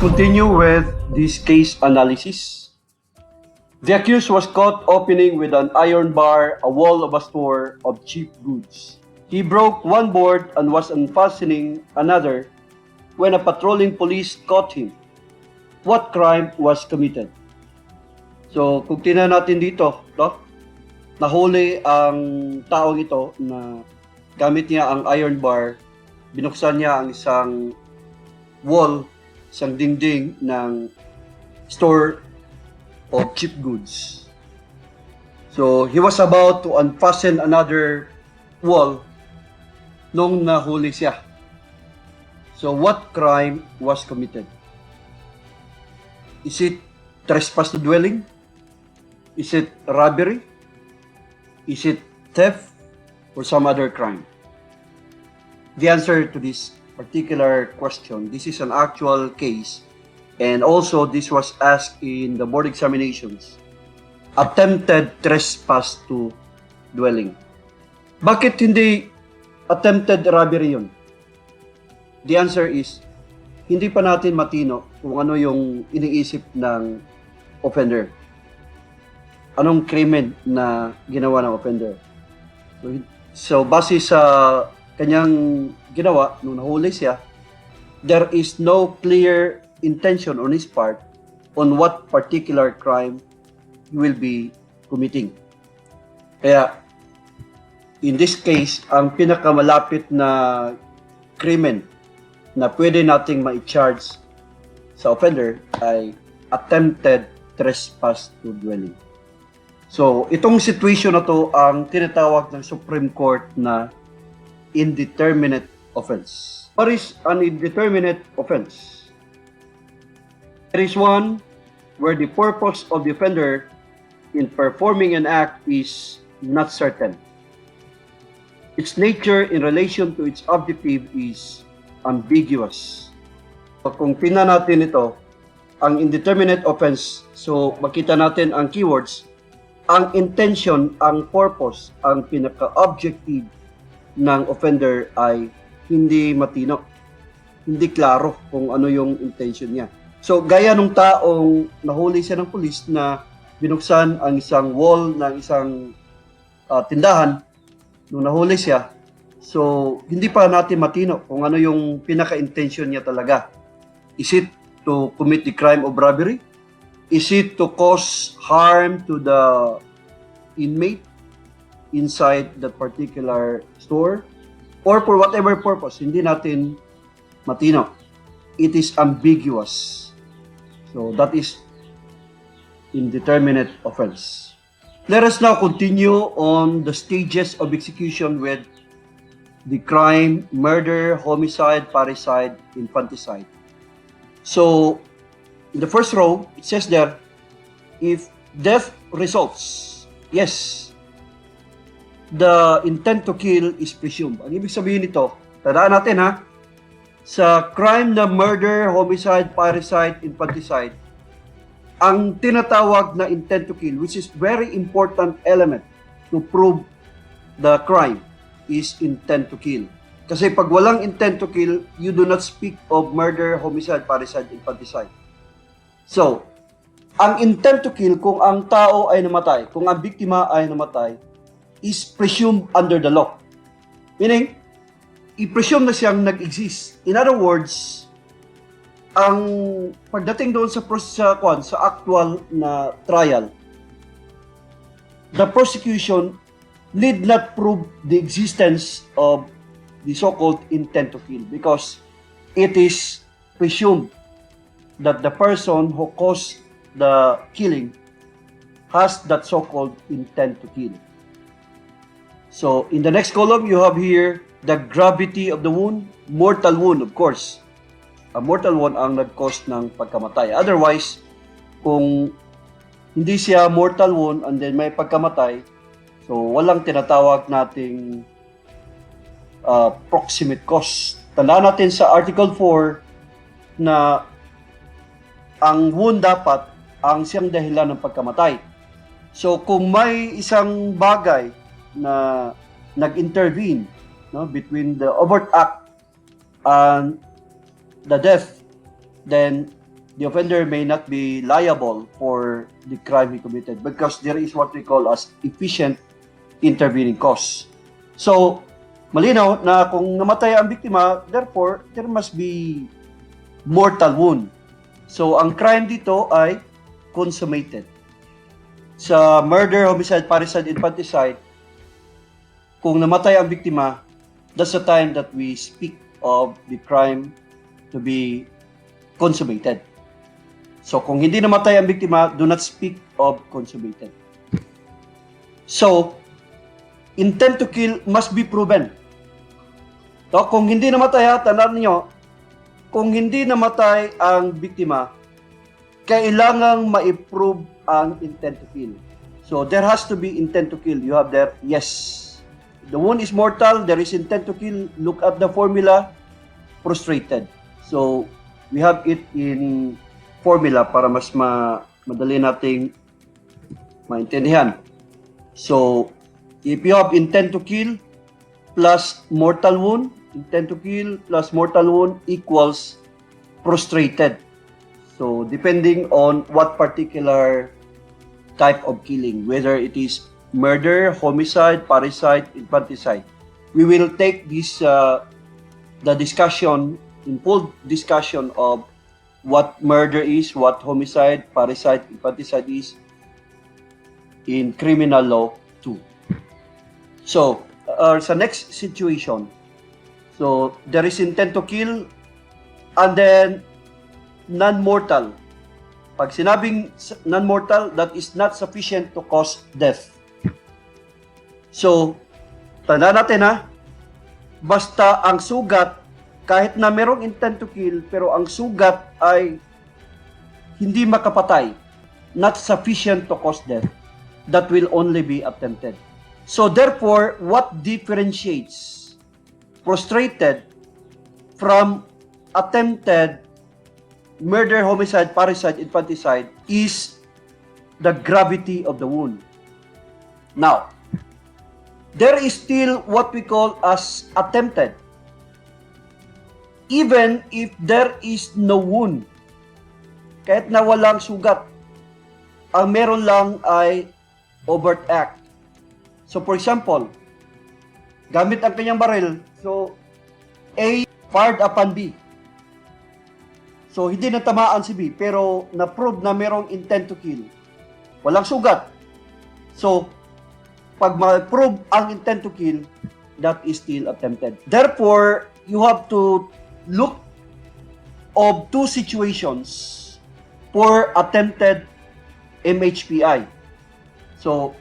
continue with this case analysis. The accused was caught opening with an iron bar a wall of a store of cheap goods. He broke one board and was unfastening another when a patrolling police caught him. What crime was committed? So, kung tingnan natin dito, no? Nahuli ang taong ito na gamit niya ang iron bar, binuksan niya ang isang wall, isang dingding ng store of cheap goods. So, he was about to unfasten another wall nung nahuli siya. So, what crime was committed? Is it trespass to dwelling? Is it robbery? Is it theft or some other crime? The answer to this particular question, this is an actual case, and also this was asked in the board examinations. Attempted trespass to dwelling. Bakit hindi attempted robbery yun? The answer is, hindi pa natin matino kung ano yung iniisip ng offender. Anong krimen na ginawa ng offender. So base sa kanyang ginawa, nung nahuli siya, there is no clear intention on his part on what particular crime he will be committing. Kaya, in this case, ang pinakamalapit na krimen na pwede nating ma-charge sa offender ay attempted trespass to dwelling. So, itong situation na to ang tinatawag ng Supreme Court na indeterminate offense. What is an indeterminate offense? There is one where the purpose of the offender in performing an act is not certain. Its nature in relation to its objective is ambiguous. So, kung tingnan natin ito, ang indeterminate offense, so makita natin ang keywords, ang intention, ang purpose, ang pinaka-objective ng offender ay hindi matino. Hindi klaro kung ano yung intention niya. So, gaya nung taong nahuli siya ng pulis na binuksan ang isang wall ng isang tindahan, nung nahuli siya, so hindi pa natin matino kung ano yung pinaka-intention niya talaga. Is it to commit the crime of robbery? Is it to cause harm to the inmate inside that particular store? Or for whatever purpose, hindi natin matino. It is ambiguous. So that is indeterminate offense. Let us now continue on the stages of execution with the crime, murder, homicide, parricide, infanticide. So, in the first row, it says there, if death results, yes, the intent to kill is presumed. Ang ibig sabihin nito, tandaan natin ha, sa crime na murder, homicide, parricide, infanticide, ang tinatawag na intent to kill, which is very important element to prove the crime, is intent to kill. Kasi pag walang intent to kill, you do not speak of murder, homicide, parricide, infanticide. So, ang intent to kill, kung ang tao ay namatay, kung ang biktima ay namatay, is presumed under the law. Meaning, i-presume na siyang nag-exist. In other words, ang pagdating doon sa actual na trial, the prosecution need not prove the existence of the so-called intent to kill because it is presumed that the person who caused the killing has that so-called intent to kill. So, in the next column, you have here the gravity of the wound, mortal wound, of course. A mortal wound ang nag-cause ng pagkamatay. Otherwise, kung hindi siya mortal wound and then may pagkamatay, so walang tinatawag nating proximate cause. Tandaan natin sa Article 4 na ang wound dapat ang siyang dahilan ng pagkamatay. So kung may isang bagay na nag-intervene between the overt act and the death, then the offender may not be liable for the crime he committed because there is what we call as efficient intervening cause. So, malinaw na kung namatay ang biktima, therefore, there must be mortal wound. So, ang crime dito ay consummated. Sa murder, homicide, parricide, infanticide, kung namatay ang biktima, that's the time that we speak of the crime to be consummated. So, kung hindi namatay ang biktima, do not speak of consummated. So, intent to kill must be proven. So, kung hindi namatay, tandaan niyo, kung hindi namatay ang biktima, kailangang ma-prove ang intent to kill. So, there has to be intent to kill. You have there, yes. The wound is mortal, there is intent to kill. Look at the formula, prostrated. So, we have it in formula para mas madali nating maintindihan. So, if you have intent to kill plus mortal wound, intent to kill plus mortal wound equals prostrated. So, depending on what particular type of killing, whether it is murder, homicide, parricide, infanticide. We will take this the discussion, in full discussion of what murder is, what homicide, parricide, infanticide is in criminal law 2. So, sa next situation, so there is intent to kill and then non-mortal. Pag sinabing non-mortal, that is not sufficient to cause death. So, tandaan natin basta ang sugat, kahit na merong intent to kill, pero ang sugat ay hindi makapatay, not sufficient to cause death, that will only be attempted. So therefore, what differentiates prostrated from attempted murder, homicide, parricide, infanticide is the gravity of the wound. Now, there is still what we call as attempted. Even if there is no wound, kahit na walang sugat, ang meron lang ay overt act. So for example, gamit ang kanyang baril, so A fired upon B. So hindi natamaan si B, pero na-prove na merong intent to kill. Walang sugat. So, pag ma-prove ang intent to kill, that is still attempted. Therefore, you have to look of two situations for attempted MHPI. So,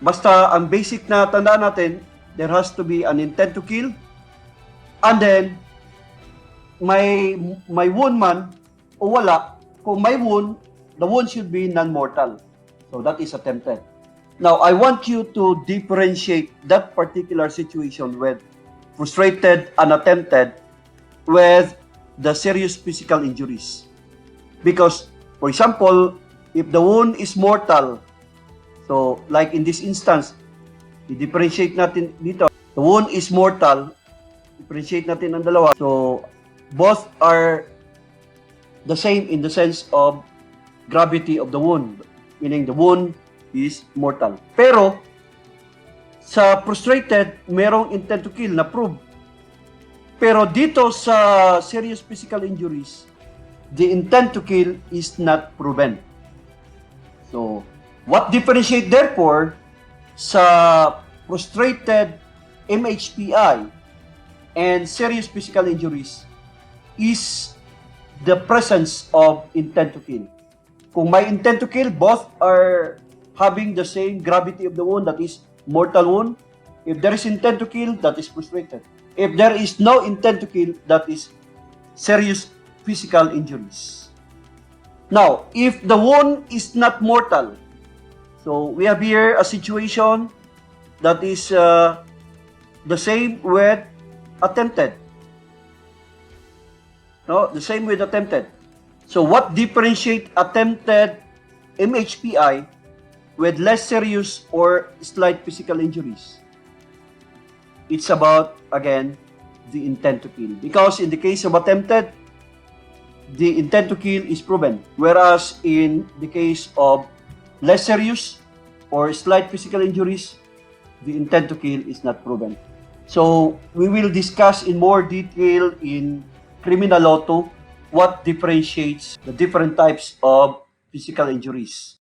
basta ang basic na tandaan natin, there has to be an intent to kill, and then, may wound man o wala. Kung may wound, the wound should be non-mortal. So, that is attempted. Now, I want you to differentiate that particular situation with frustrated and attempted with the serious physical injuries. Because, for example, if the wound is mortal, so like in this instance, i-differentiate natin dito, the wound is mortal, differentiate natin ang dalawa. So, both are the same in the sense of gravity of the wound, meaning the wound is mortal. Pero, sa prostrated, merong intent to kill na prove. Pero dito sa serious physical injuries, the intent to kill is not proven. So, what differentiate therefore sa prostrated MHPI and serious physical injuries is the presence of intent to kill. Kung may intent to kill, both are having the same gravity of the wound, that is mortal wound. If there is intent to kill, that is prostrated. If there is no intent to kill, that is serious physical injuries. Now, if the wound is not mortal, so we have here a situation that is the same with attempted. No, the same with attempted. So what differentiate attempted MHPI with less serious or slight physical injuries? It's about, again, the intent to kill. Because in the case of attempted, the intent to kill is proven. Whereas in the case of less serious or slight physical injuries, the intent to kill is not proven. So we will discuss in more detail in criminal law 2 what differentiates the different types of physical injuries.